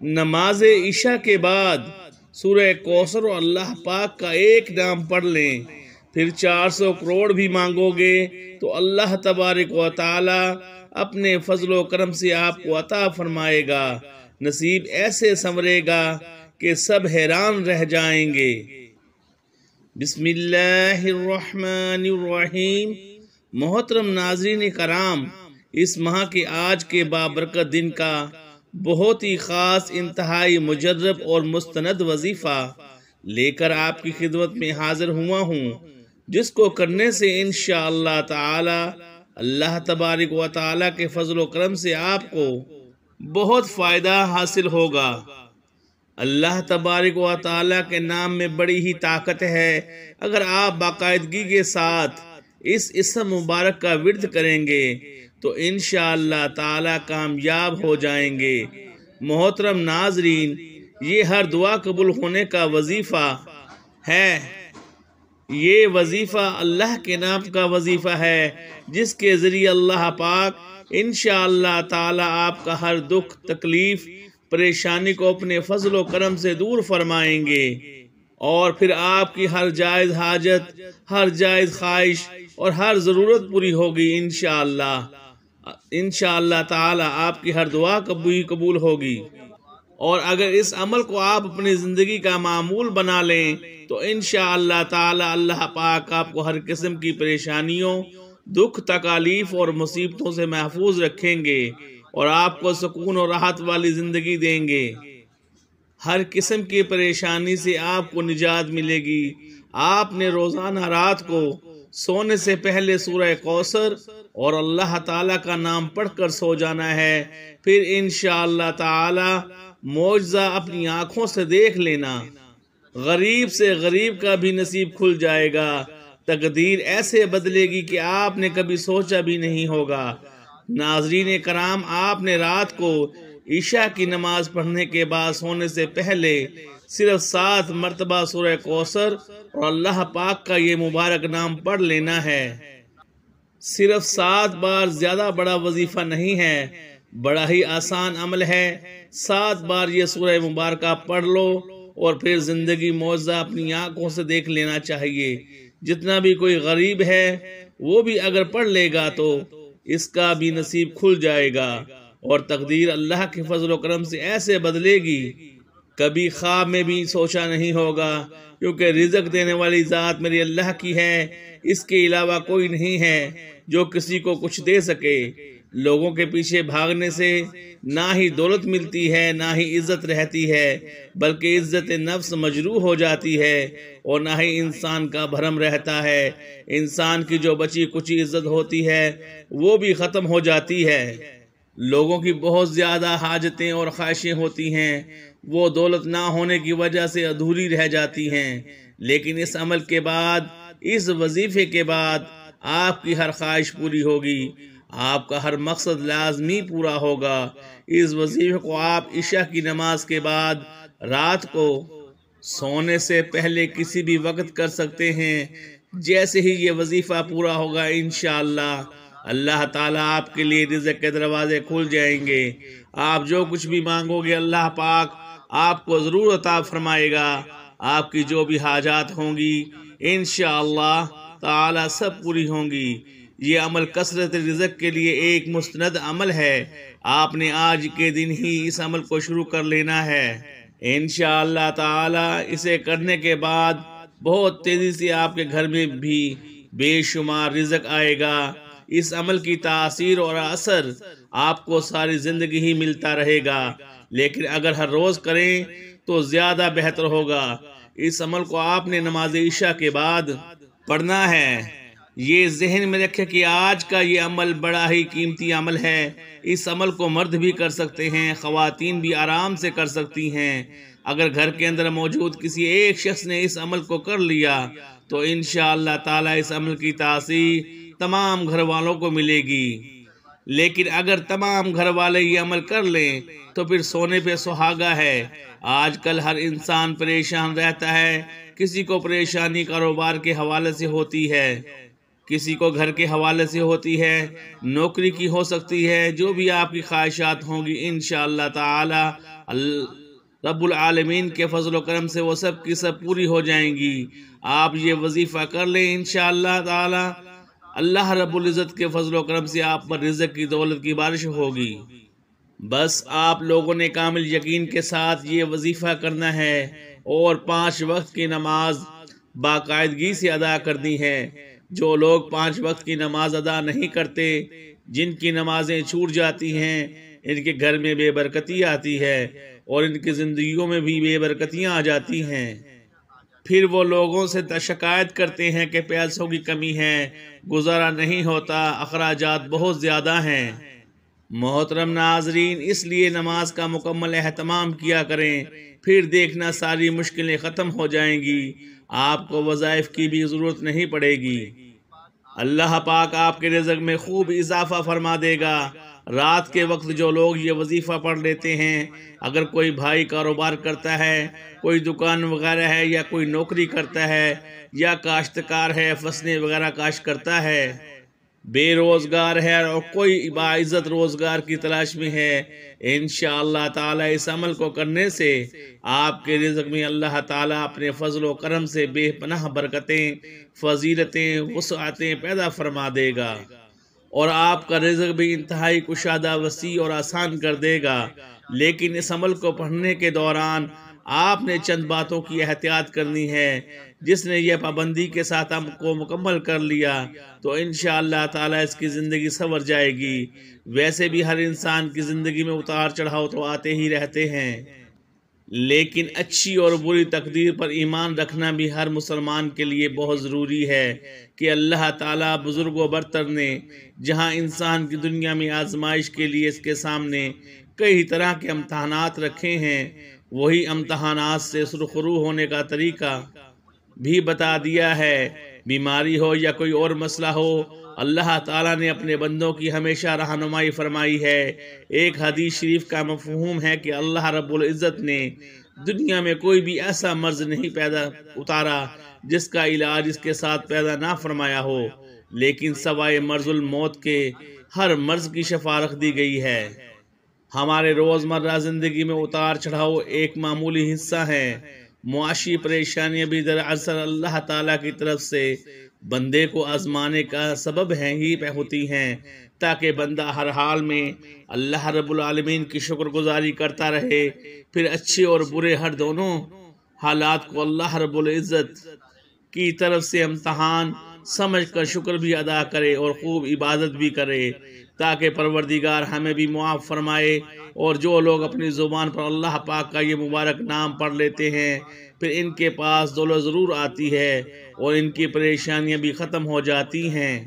نماز عشاء کے بعد سورہ کوثر اور اللہ پاک کا ایک نام پڑھ لیں، پھر 400 کروڑ بھی مانگو گے تو اللہ تبارک و تعالی اپنے فضل و کرم سے آپ کو عطا فرمائے گا۔ نصیب ایسے سنورے گا کہ سب حیران رہ جائیں گے۔ بسم اللہ الرحمن الرحیم۔ محترم ناظرین کرام، اس ماہ کے آج کے بابرکت دن کا بہت ہی خاص، انتہائی مجرب اور مستند وظیفہ لے کر آپ کی خدمت میں حاضر ہوا ہوں، جس کو کرنے سے انشاءاللہ تعالی اللہ تبارک و تعالی کے فضل و کرم سے آپ کو بہت فائدہ حاصل ہوگا۔ اللہ تبارک و تعالی کے نام میں بڑی ہی طاقت ہے۔ اگر آپ باقاعدگی کے ساتھ اس اسم مبارک کا ورد کریں گے تو انشاءاللہ تعالی کامیاب ہو جائیں گے۔ محترم ناظرین، یہ ہر دعا قبول ہونے کا وظیفہ ہے۔ یہ وظیفہ اللہ کے نام کا وظیفہ ہے، جس کے ذریعے اللہ پاک انشاءاللہ تعالی آپ کا ہر دکھ، تکلیف، پریشانی کو اپنے فضل و کرم سے دور فرمائیں گے، اور پھر آپ کی ہر جائز حاجت، ہر جائز خواہش اور ہر ضرورت پوری ہوگی انشاءاللہ۔ انشاءاللہ تعالی آپ کی ہر دعا قبول ہوگی، اور اگر اس عمل کو آپ اپنی زندگی کا معمول بنا لیں تو انشاءاللہ تعالی اللہ پاک آپ کو ہر قسم کی پریشانیوں، دکھ، تکالیف اور مصیبتوں سے محفوظ رکھیں گے، اور آپ کو سکون اور راحت والی زندگی دیں گے۔ ہر قسم کی پریشانی سے آپ کو نجات ملے گی۔ آپ نے روزانہ رات کو سونے سے پہلے سورہ کوثر اور اللہ تعالیٰ کا نام پڑھ کر سو جانا ہے، پھر انشاءاللہ تعالی معجزہ اپنی آنکھوں سے دیکھ لینا۔ غریب سے غریب کا بھی نصیب کھل جائے گا، تقدیر ایسے بدلے گی کہ آپ نے کبھی سوچا بھی نہیں ہوگا۔ ناظرین کرام، آپ نے رات کو عشاء کی نماز پڑھنے کے بعد سونے سے پہلے صرف 7 مرتبہ سورہ کوثر اور اللہ پاک کا یہ مبارک نام پڑھ لینا ہے۔ صرف 7 بار، زیادہ بڑا وظیفہ نہیں ہے، بڑا ہی آسان عمل ہے۔ 7 بار یہ سورہ مبارکہ پڑھ لو اور پھر زندگی معجزہ اپنی آنکھوں سے دیکھ لینا چاہیے۔ جتنا بھی کوئی غریب ہے وہ بھی اگر پڑھ لے گا تو اس کا بھی نصیب کھل جائے گا، اور تقدیر اللہ کے فضل و کرم سے ایسے بدلے گی کبھی خواب میں بھی سوچا نہیں ہوگا، کیونکہ رزق دینے والی ذات میری اللہ کی ہے، اس کے علاوہ کوئی نہیں ہے جو کسی کو کچھ دے سکے۔ لوگوں کے پیچھے بھاگنے سے نہ ہی دولت ملتی ہے، نہ ہی عزت رہتی ہے، بلکہ عزت نفس مجروح ہو جاتی ہے، اور نہ ہی انسان کا بھرم رہتا ہے۔ انسان کی جو بچی کچی عزت ہوتی ہے وہ بھی ختم ہو جاتی ہے۔ لوگوں کی بہت زیادہ حاجتیں اور خواہشیں ہوتی ہیں، وہ دولت نہ ہونے کی وجہ سے ادھوری رہ جاتی ہیں، لیکن اس عمل کے بعد، اس وظیفے کے بعد آپ کی ہر خواہش پوری ہوگی، آپ کا ہر مقصد لازمی پورا ہوگا۔ اس وظیفے کو آپ عشاء کی نماز کے بعد رات کو سونے سے پہلے کسی بھی وقت کر سکتے ہیں۔ جیسے ہی یہ وظیفہ پورا ہوگا انشاءاللہ اللہ تعالیٰ آپ کے لیے رزق کے دروازے کھل جائیں گے۔ آپ جو کچھ بھی مانگو گے اللہ پاک آپ کو ضرور عطا فرمائے گا۔ آپ کی جو بھی حاجات ہوں گی انشاءاللہ تعالیٰ سب پوری ہوں گی۔ یہ عمل کثرت رزق کے لیے ایک مستند عمل ہے۔ آپ نے آج کے دن ہی اس عمل کو شروع کر لینا ہے۔ انشاءاللہ تعالیٰ اسے کرنے کے بعد بہت تیزی سے آپ کے گھر میں بھی بے شمار رزق آئے گا۔ اس عمل کی تاثیر اور اثر آپ کو ساری زندگی ہی ملتا رہے گا، لیکن اگر ہر روز کریں تو زیادہ بہتر ہوگا۔ اس عمل کو آپ نے نماز عشاء کے بعد پڑھنا ہے۔ یہ ذہن میں رکھے کہ آج کا یہ عمل بڑا ہی قیمتی عمل ہے۔ اس عمل کو مرد بھی کر سکتے ہیں، خواتین بھی آرام سے کر سکتی ہیں۔ اگر گھر کے اندر موجود کسی ایک شخص نے اس عمل کو کر لیا تو انشاءاللہ تعالیٰ اس عمل کی تاثیر تمام گھر والوں کو ملے گی۔ لیکن اگر تمام گھر والے یہ عمل کر لیں تو پھر سونے پہ سہاگا ہے۔ آج کل ہر انسان پریشان رہتا ہے، کسی کو پریشانی کاروبار کے حوالے سے ہوتی ہے، کسی کو گھر کے حوالے سے ہوتی ہے، نوکری کی ہو سکتی ہے، جو بھی آپ کی خواہشات ہوں گی انشاءاللہ تعالی رب العالمین کے فضل و کرم سے وہ سب کی سب پوری ہو جائیں گی۔ آپ یہ وظیفہ کر لیں انشاءاللہ تعالی، اللہ رب العزت کے فضل و کرم سے آپ پر رزق کی دولت کی بارش ہوگی۔ بس آپ لوگوں نے کامل یقین کے ساتھ یہ وظیفہ کرنا ہے اور 5 وقت کی نماز باقاعدگی سے ادا کرنی ہے۔ جو لوگ 5 وقت کی نماز ادا نہیں کرتے، جن کی نمازیں چھوٹ جاتی ہیں، ان کے گھر میں بے برکتی آتی ہے اور ان کی زندگیوں میں بھی بے برکتیاں آ جاتی ہیں۔ پھر وہ لوگوں سے شکایت کرتے ہیں کہ پیسوں کی کمی ہے، گزارا نہیں ہوتا، اخراجات بہت زیادہ ہیں۔ محترم ناظرین، اس لیے نماز کا مکمل اہتمام کیا کریں، پھر دیکھنا ساری مشکلیں ختم ہو جائیں گی، آپ کو وظائف کی بھی ضرورت نہیں پڑے گی۔ اللہ پاک آپ کے رزق میں خوب اضافہ فرما دے گا۔ رات کے وقت جو لوگ یہ وظیفہ پڑھ لیتے ہیں، اگر کوئی بھائی کاروبار کرتا ہے، کوئی دکان وغیرہ ہے، یا کوئی نوکری کرتا ہے، یا کاشتکار ہے، فصلیں وغیرہ کاشت کرتا ہے، بے روزگار ہے اور کوئی باعزت روزگار کی تلاش میں ہے، انشاءاللہ تعالی اس عمل کو کرنے سے آپ کے رزق میں اللہ تعالی اپنے فضل و کرم سے بے پناہ برکتیں، فضیلتیں، وسعتیں پیدا فرما دے گا اور آپ کا رزق بھی انتہائی کشادہ، وسیع اور آسان کر دے گا۔ لیکن اس عمل کو پڑھنے کے دوران آپ نے چند باتوں کی احتیاط کرنی ہے۔ جس نے یہ پابندی کے ساتھ ہم کو مکمل کر لیا تو انشاءاللہ تعالی اس کی زندگی سنور جائے گی۔ ویسے بھی ہر انسان کی زندگی میں اتار چڑھاؤ تو آتے ہی رہتے ہیں، لیکن اچھی اور بری تقدیر پر ایمان رکھنا بھی ہر مسلمان کے لیے بہت ضروری ہے کہ اللہ تعالیٰ بزرگ و برتر نے جہاں انسان کی دنیا میں آزمائش کے لیے اس کے سامنے کئی طرح کے امتحانات رکھے ہیں، وہی امتحانات سے سرخرو ہونے کا طریقہ بھی بتا دیا ہے۔ بیماری ہو یا کوئی اور مسئلہ ہو، اللہ تعالیٰ نے اپنے بندوں کی ہمیشہ رہنمائی فرمائی ہے۔ ایک حدیث شریف کا مفہوم ہے کہ اللہ رب العزت نے دنیا میں کوئی بھی ایسا مرض نہیں اتارا جس کا علاج اس کے ساتھ پیدا نہ فرمایا ہو، لیکن سوائے مرض الموت کے ہر مرض کی شفا رکھ دی گئی ہے۔ ہمارے روزمرہ زندگی میں اتار چڑھاؤ ایک معمولی حصہ ہے۔ معاشی پریشانیاں بھی دراصل اللہ تعالیٰ کی طرف سے بندے کو آزمانے کا سبب ہوتی ہیں، تاکہ بندہ ہر حال میں اللہ رب العالمین کی شکر گزاری کرتا رہے، پھر اچھے اور برے ہر دونوں حالات کو اللہ رب العزت کی طرف سے امتحان سمجھ کر شکر بھی ادا کرے اور خوب عبادت بھی کرے، تاکہ پروردگار ہمیں بھی معاف فرمائے۔ اور جو لوگ اپنی زبان پر اللہ پاک کا یہ مبارک نام پڑھ لیتے ہیں، پھر ان کے پاس دولت ضرور آتی ہے اور ان کی پریشانیاں بھی ختم ہو جاتی ہیں۔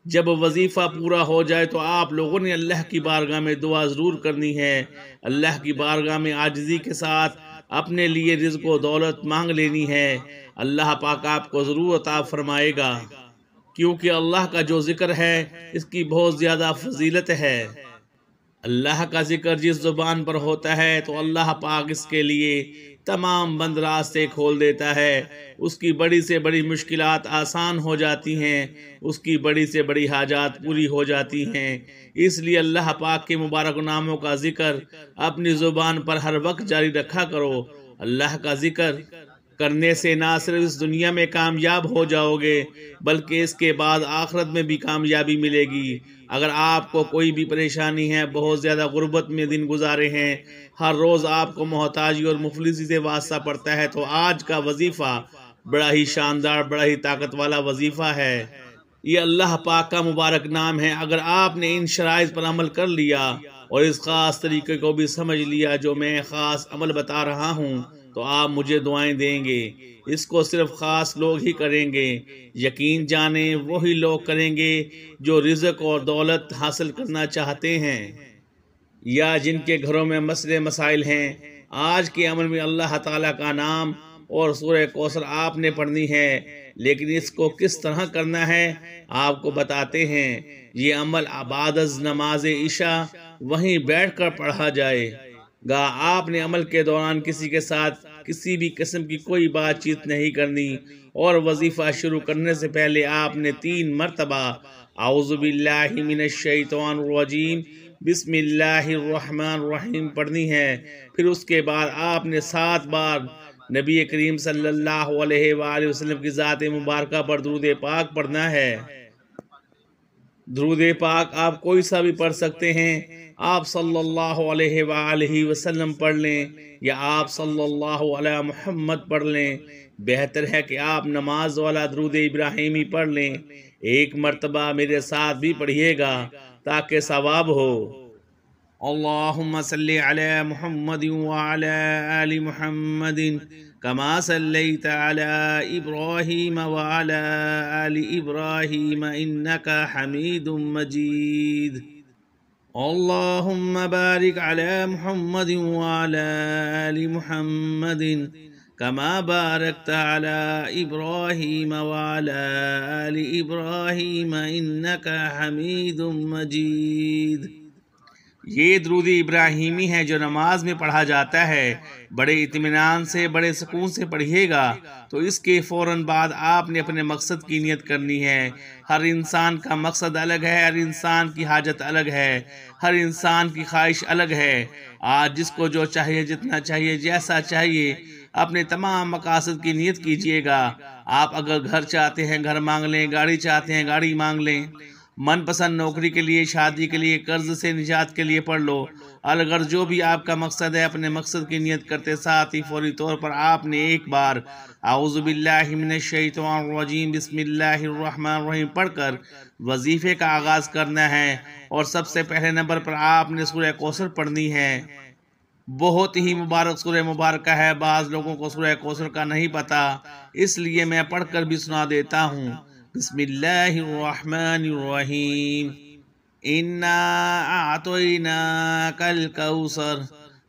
جب وظیفہ پورا ہو جائے تو آپ لوگوں نے اللہ کی بارگاہ میں دعا ضرور کرنی ہے، اللہ کی بارگاہ میں عاجزی کے ساتھ اپنے لیے رزق و دولت مانگ لینی ہے، اللہ پاک آپ کو ضرور عطا فرمائے گا، کیونکہ اللہ کا جو ذکر ہے اس کی بہت زیادہ فضیلت ہے۔ اللہ کا ذکر جس زبان پر ہوتا ہے تو اللہ پاک اس کے لیے تمام بند راستے کھول دیتا ہے، اس کی بڑی سے بڑی مشکلات آسان ہو جاتی ہیں، اس کی بڑی سے بڑی حاجات پوری ہو جاتی ہیں۔ اس لیے اللہ پاک کے مبارک ناموں کا ذکر اپنی زبان پر ہر وقت جاری رکھا کرو۔ اللہ کا ذکر کرنے سے نہ صرف اس دنیا میں کامیاب ہو جاؤ گے بلکہ اس کے بعد آخرت میں بھی کامیابی ملے گی۔ اگر آپ کو کوئی بھی پریشانی ہے، بہت زیادہ غربت میں دن گزارے ہیں، ہر روز آپ کو محتاجی اور مفلسی سے واسطہ پڑتا ہے، تو آج کا وظیفہ بڑا ہی شاندار، بڑا ہی طاقت والا وظیفہ ہے۔ یہ اللہ پاک کا مبارک نام ہے۔ اگر آپ نے ان شرائط پر عمل کر لیا اور اس خاص طریقے کو بھی سمجھ لیا جو میں خاص عمل بتا رہا ہوں، تو آپ مجھے دعائیں دیں گے۔ اس کو صرف خاص لوگ ہی کریں گے۔ یقین جانیں وہی لوگ کریں گے جو رزق اور دولت حاصل کرنا چاہتے ہیں یا جن کے گھروں میں مسئلے مسائل ہیں۔ آج کے عمل میں اللہ تعالیٰ کا نام اور سورہ کوثر آپ نے پڑھنی ہے، لیکن اس کو کس طرح کرنا ہے آپ کو بتاتے ہیں۔ یہ عمل بعد از نماز عشاء وہیں بیٹھ کر پڑھا جائے گا۔ آپ نے عمل کے دوران کسی کے ساتھ کسی بھی قسم کی کوئی بات چیت نہیں کرنی، اور وظیفہ شروع کرنے سے پہلے آپ نے 3 مرتبہ اعوذ باللہ من الشیطان الرجیم بسم اللہ الرحمن الرحیم پڑھنی ہے۔ پھر اس کے بعد آپ نے 7 بار نبی کریم صلی اللہ علیہ وآلہ وسلم کی ذات مبارکہ پر درود پاک پڑھنا ہے۔ درود پاک آپ کوئی سا بھی پڑھ سکتے ہیں، آپ صلی اللہ علیہ وآلہ وسلم پڑھ لیں یا آپ صلی اللہ علیہ محمد پڑھ لیں۔ بہتر ہے کہ آپ نماز والا درود ابراہیمی پڑھ لیں۔ 1 مرتبہ میرے ساتھ بھی پڑھیے گا تاکہ ثواب ہو۔ اللہم صلی علی محمد وعلی آل محمد کما صلیت علی ابراہیم وعلی آل ابراہیم انکا حمید مجید۔ اللہم بارک علی محمد وعلی آل محمد کما بارکت علی ابراہیم وعلی آل ابراہیم انکا حمید مجید۔ یہ درود ابراہیمی ہے جو نماز میں پڑھا جاتا ہے۔ بڑے اطمینان سے، بڑے سکون سے پڑھیے گا۔ تو اس کے فوراً بعد آپ نے اپنے مقصد کی نیت کرنی ہے۔ ہر انسان کا مقصد الگ ہے، ہر انسان کی حاجت الگ ہے، ہر انسان کی خواہش الگ ہے۔ آج جس کو جو چاہیے، جتنا چاہیے، جیسا چاہیے، اپنے تمام مقاصد کی نیت کیجئے گا۔ آپ اگر گھر چاہتے ہیں گھر مانگ لیں، گاڑی چاہتے ہیں گاڑی مانگ لیں، من پسند نوکری کے لیے، شادی کے لیے، قرض سے نجات کے لیے پڑھ لو۔ اگر جو بھی آپ کا مقصد ہے، اپنے مقصد کی نیت کرتے ساتھ ہی فوری طور پر آپ نے 1 بار اعوذ باللہ من الشیطان الرجیم بسم اللہ الرحمن الرحیم پڑھ کر وظیفے کا آغاز کرنا ہے۔ اور سب سے پہلے نمبر پر آپ نے سورہ کوثر پڑھنی ہے۔ بہت ہی مبارک سورہ مبارکہ ہے، بعض لوگوں کو سورہ کوثر کا نہیں پتا، اس لیے میں پڑھ کر بھی سنا دیتا ہوں۔ بسم اللہ الرحمن الرحیم انا اعطیناک الکوثر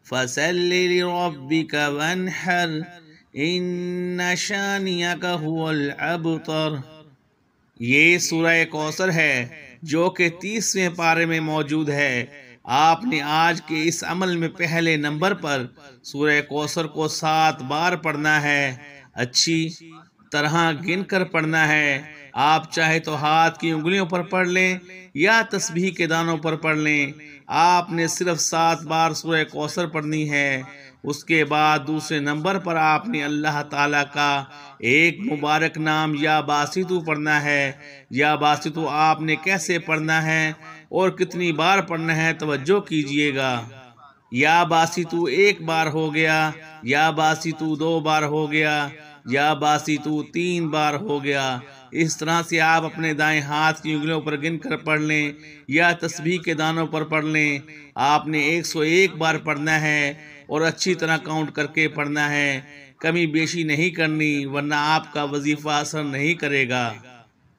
فصل لربک وانحر ان شانئک ھو الابتر۔ یہ سورہ کوثر ہے جو کہ 30ویں پارے میں موجود ہے۔ آپ نے آج کے اس عمل میں پہلے نمبر پر سورہ کوثر کو 7 بار پڑھنا ہے۔ اچھی طرح گن کر پڑھنا ہے۔ آپ چاہے تو ہاتھ کی انگلیوں پر پڑھ لیں یا تسبیح کے دانوں پر پڑھ لیں۔ آپ نے صرف 7 بار سورہ کوثر پڑھنی ہے۔ اس کے بعد دوسرے نمبر پر آپ نے اللہ تعالیٰ کا ایک مبارک نام یا باسطو پڑھنا ہے۔ یا باسطو آپ نے کیسے پڑھنا ہے اور کتنی بار پڑھنا ہے، توجہ کیجئے گا۔ یا باسطو 1 بار ہو گیا، یا باسطو 2 بار ہو گیا، یا باسطو 3 بار ہو گیا۔ اس طرح سے آپ اپنے دائیں ہاتھ کی انگلیوں پر گن کر پڑھ لیں یا تسبیح کے دانوں پر پڑھ لیں۔ آپ نے 101 بار پڑھنا ہے اور اچھی طرح کاؤنٹ کر کے پڑھنا ہے، کمی بیشی نہیں کرنی، ورنہ آپ کا وظیفہ اثر نہیں کرے گا۔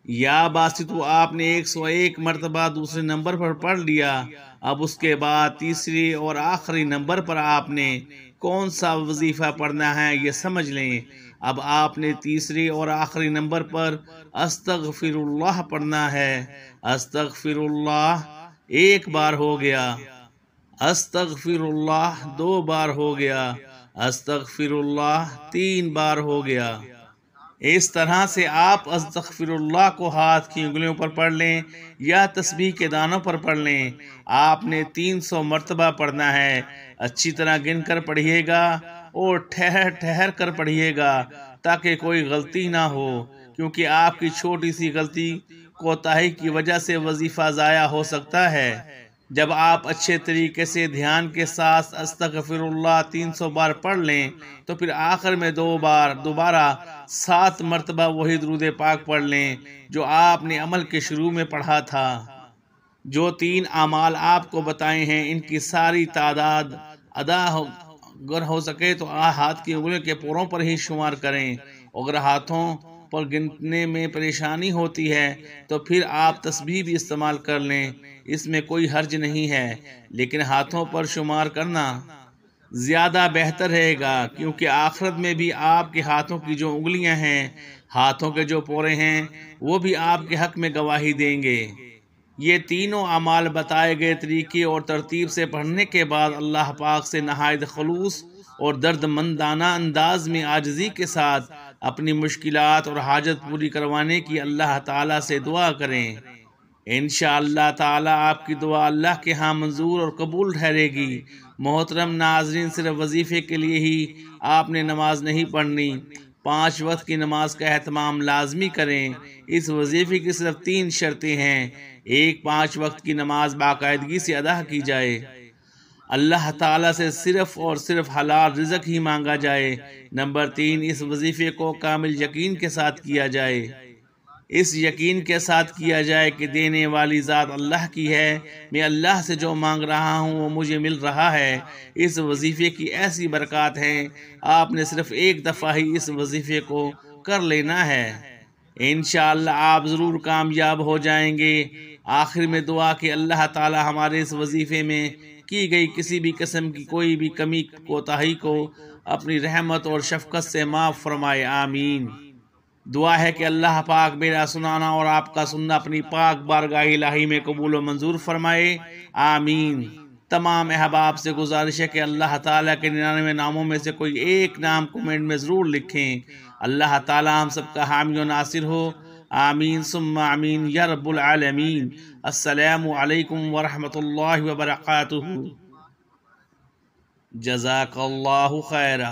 یا باسطو آپ نے 101 مرتبہ دوسرے نمبر پر پڑھ لیا۔ اب اس کے بعد تیسری اور آخری نمبر پر آپ نے کون سا وظیفہ پڑھنا ہے یہ سمجھ لیں۔ اب آپ نے تیسری اور آخری نمبر پر استغفر اللہ پڑھنا ہے۔ استغفر اللہ 1 بار ہو گیا، استغفر اللہ 2 بار ہو گیا، استغفر اللہ 3 بار ہو گیا۔ اس طرح سے آپ استغفر اللہ کو ہاتھ کی انگلیوں پر پڑھ لیں یا تسبیح کے دانوں پر پڑھ لیں۔ آپ نے 300 مرتبہ پڑھنا ہے۔ اچھی طرح گن کر پڑھیے گا اور ٹھہر کر پڑھیے گا تاکہ کوئی غلطی نہ ہو، کیونکہ آپ کی چھوٹی سی غلطی کوتاہی کی وجہ سے وظیفہ ضائع ہو سکتا ہے۔ جب آپ اچھے طریقے سے دھیان کے ساتھ استغفر اللہ 300 بار پڑھ لیں تو پھر آخر میں دوبارہ 7 مرتبہ وہی درود پاک پڑھ لیں جو آپ نے عمل کے شروع میں پڑھا تھا۔ جو 3 اعمال آپ کو بتائے ہیں ان کی ساری تعداد اگر ہو سکے تو ہاتھ کی انگلیوں کے پوروں پر ہی شمار کریں۔ اگر ہاتھوں پر گننے میں پریشانی ہوتی ہے تو پھر آپ تسبیح بھی استعمال کر لیں، اس میں کوئی حرج نہیں ہے، لیکن ہاتھوں پر شمار کرنا زیادہ بہتر رہے گا، کیونکہ آخرت میں بھی آپ کے ہاتھوں کی جو انگلیاں ہیں، ہاتھوں کے جو پورے ہیں، وہ بھی آپ کے حق میں گواہی دیں گے۔ یہ تینوں اعمال بتائے گئے طریقے اور ترتیب سے پڑھنے کے بعد اللہ پاک سے نہایت خلوص اور درد مندانہ انداز میں عاجزی کے ساتھ اپنی مشکلات اور حاجت پوری کروانے کی اللہ تعالیٰ سے دعا کریں۔ انشاءاللہ تعالیٰ آپ کی دعا اللہ کے ہاں منظور اور قبول ٹھہرے گی۔ محترم ناظرین، صرف وظیفے کے لیے ہی آپ نے نماز نہیں پڑھنی، 5 وقت کی نماز کا اہتمام لازمی کریں۔ اس وظیفے کی صرف 3 شرطیں ہیں۔ 1، 5 وقت کی نماز باقاعدگی سے ادا کی جائے، اللہ تعالیٰ سے صرف اور صرف حلال رزق ہی مانگا جائے۔ نمبر 3، اس وظیفے کو کامل یقین کے ساتھ کیا جائے، اس یقین کے ساتھ کیا جائے کہ دینے والی ذات اللہ کی ہے، میں اللہ سے جو مانگ رہا ہوں وہ مجھے مل رہا ہے۔ اس وظیفے کی ایسی برکات ہیں، آپ نے صرف ایک دفعہ ہی اس وظیفے کو کر لینا ہے، انشاءاللہ آپ ضرور کامیاب ہو جائیں گے۔ آخر میں دعا کہ اللہ تعالی ہمارے اس وظیفے میں کی گئی کسی بھی قسم کی کوئی بھی کمی کوتاہی کو اپنی رحمت اور شفقت سے معاف فرمائے، آمین۔ دعا ہے کہ اللہ پاک میرا سنانا اور آپ کا سننا اپنی پاک بارگاہ الہی میں قبول و منظور فرمائے، آمین۔ تمام احباب سے گزارش ہے کہ اللہ تعالیٰ کے 99 ناموں میں سے کوئی ایک نام کمنٹ میں ضرور لکھیں۔ اللہ تعالیٰ ہم سب کا حامی و ناصر ہو، آمین ثم آمین یا رب العالمین۔ السلام علیکم ورحمۃ اللہ وبرکاتہ۔ جزاک اللہ خیرہ۔